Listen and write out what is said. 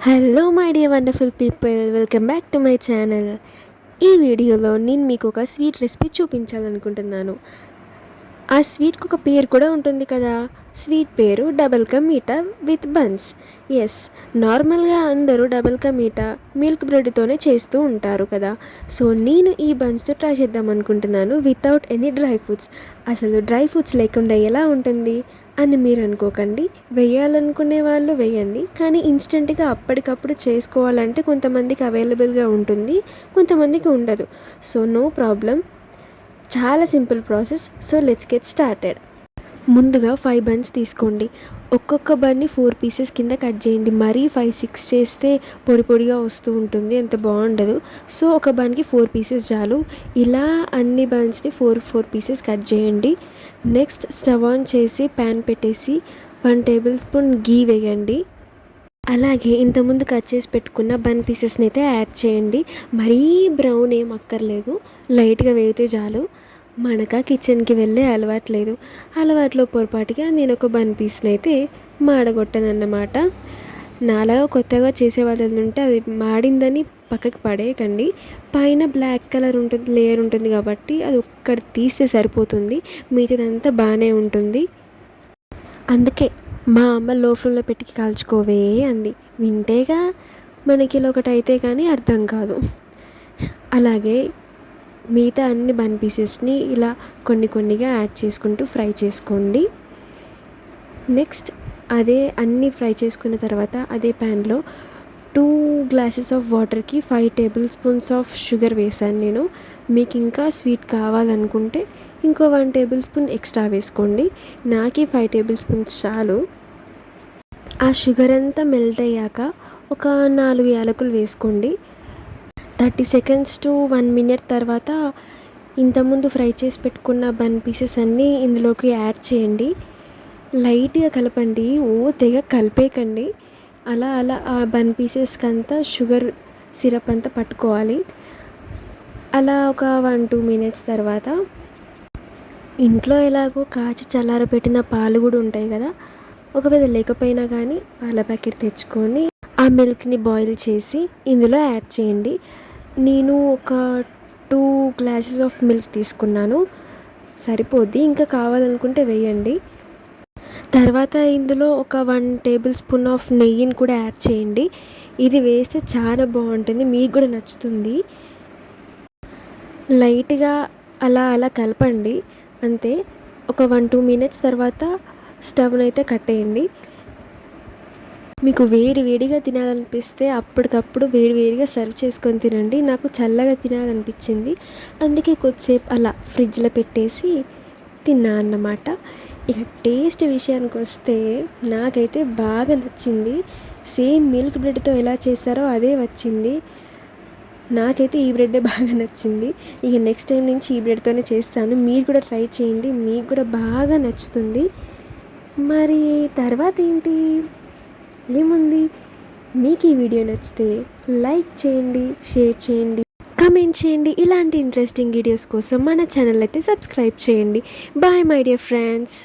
Hello my dear wonderful people, welcome back to my channel. ఈ వీడియోలో నేను మీకు ఒక స్వీట్ రెసిపీ చూపించాలనుకుంటున్నాను. ఆ స్వీట్కి ఒక పేరు కూడా ఉంటుంది కదా. స్వీట్ పేరు double ka meetha with buns. Yes, నార్మల్గా అందరూ డబల్ కా మీఠా మిల్క్ బ్రెడ్తోనే చేస్తూ ఉంటారు కదా. సో నేను ఈ బన్స్తో ట్రై చేద్దాం అనుకుంటున్నాను వితౌట్ ఎనీ డ్రై ఫ్రూట్స్. అసలు డ్రై ఫ్రూట్స్ లేకుండా ఎలా ఉంటుంది అని మీరు అనుకోకండి. వేయాలనుకునే వాళ్ళు వేయండి, కానీ ఇన్స్టెంట్గా అప్పటికప్పుడు చేసుకోవాలంటే కొంతమందికి అవైలబుల్గా ఉంటుంది, కొంతమందికి ఉండదు. సో నో ప్రాబ్లం, చాలా simple process. So let's get started. ముందుగా 5 బన్స్ తీసుకోండి. ఒక్కొక్క బన్ని 4 పీసెస్ కింద కట్ చేయండి. మరీ 5-6 చేస్తే పొడి పొడిగా వస్తూ ఉంటుంది, అంత బాగుండదు. సో ఒక బన్కి 4 పీసెస్ చాలు. ఇలా అన్ని బన్స్ని 4 పీసెస్ కట్ చేయండి. నెక్స్ట్ స్టవ్ ఆన్ చేసి ప్యాన్ పెట్టేసి 1 టేబుల్ స్పూన్ గీ వేయండి. అలాగే ఇంతకుముందు కట్ చేసి పెట్టుకున్న బన్ పీసెస్ని అయితే యాడ్ చేయండి. మరీ బ్రౌన్ ఏం అక్కర్లేదు, లైట్గా వేగితే చాలు. మనక కిచెన్కి వెళ్ళే అలవాట్లేదు, అలవాట్లో పొరపాటుగా నేను ఒక బన్ పీస్ని అయితే మాడగొట్టానన్నమాట. నాలాగా కొత్తగా చేసే వాళ్ళని ఉంటే అది మాడిందని పక్కకి పడేయకండి. పైన బ్లాక్ కలర్ ఉంటుంది, లేయర్ ఉంటుంది కాబట్టి అది ఒక్కటి తీస్తే సరిపోతుంది, మిగతాదంతా బాగానే ఉంటుంది. అందుకే మా అమ్మ లో ఫ్లేమ్లో పెట్టి కాల్చుకోవే అంది. వింటేగా మనకి ఇలా ఒకటి అయితే కానీ అర్థం కాదు. అలాగే మిగతా అన్ని బన్ పీసెస్ని ఇలా కొన్నిగా యాడ్ చేసుకుంటూ ఫ్రై చేసుకోండి. నెక్స్ట్ అదే అన్నీ ఫ్రై చేసుకున్న తర్వాత అదే ప్యాన్లో 2 గ్లాసెస్ ఆఫ్ వాటర్కి 5 టేబుల్ స్పూన్స్ ఆఫ్ షుగర్ వేసాను నేను. మీకు ఇంకా స్వీట్ కావాలనుకుంటే ఇంకో 1 టేబుల్ స్పూన్ ఎక్స్ట్రా వేసుకోండి. నాకు 5 టేబుల్ స్పూన్స్ చాలు. ఆ షుగర్ అంతా మెల్ట్ అయ్యాక ఒక 4 యాలకులు వేసుకోండి. 30 సెకండ్స్ టు 1 మినిట్ తర్వాత ఇంతకుముందు ఫ్రై చేసి పెట్టుకున్న బన్ పీసెస్ అన్నీ ఇందులోకి యాడ్ చేయండి. లైట్గా కలపండి, తెగ కలిపేయకండి. అలా ఆ బన్ పీసెస్కి అంతా షుగర్ సిరప్ అంతా పట్టుకోవాలి. అలా ఒక 1-2 మినిట్స్ తర్వాత ఇంట్లో ఎలాగో కాచి చల్లారబెట్టిన పాలు కూడా ఉంటాయి కదా. ఒకవేళ లేకపోయినా కానీ పాల ప్యాకెట్ తెచ్చుకొని ఆ మిల్క్ని బాయిల్ చేసి ఇందులో యాడ్ చేయండి. నేను ఒక 2 గ్లాసెస్ ఆఫ్ మిల్క్ తీసుకున్నాను, సరిపోద్ది. ఇంకా కావాలనుకుంటే వేయండి. తర్వాత ఇందులో ఒక 1 టేబుల్ స్పూన్ ఆఫ్ నెయ్యిని కూడా యాడ్ చేయండి. ఇది వేస్తే చాలా బాగుంటుంది, మీకు కూడా నచ్చుతుంది. లైట్గా అలా కలపండి అంతే. ఒక 1-2 మినిట్స్ తర్వాత స్టవ్ని అయితే కట్టేయండి. మీకు వేడిగా తినాలనిపిస్తే అప్పటికప్పుడు వేడిగా సర్వ్ చేసుకొని తినండి. నాకు చల్లగా తినాలనిపించింది, అందుకే కొద్దిసేపు అలా ఫ్రిడ్జ్లో పెట్టేసి తిన్నా అన్నమాట. ఇక టేస్ట్ విషయానికి వస్తే నాకైతే బాగా నచ్చింది. సేమ్ మిల్క్ బ్రెడ్తో ఎలా చేస్తారో అదే వచ్చింది. నాకైతే ఈ బ్రెడ్డే బాగా నచ్చింది. ఇక నెక్స్ట్ టైం నుంచి ఈ బ్రెడ్తోనే చేస్తాను. మీరు కూడా ట్రై చేయండి, మీకు కూడా బాగా నచ్చుతుంది. మరి తర్వాత ఏంటి, ఏముంది, మీకు ఈ వీడియో నచ్చితే లైక్ చేయండి, షేర్ చేయండి, కామెంట్ చేయండి. ఇలాంటి ఇంట్రెస్టింగ్ వీడియోస్ కోసం మన ఛానల్ అయితే సబ్స్క్రైబ్ చేయండి. Bye my dear friends.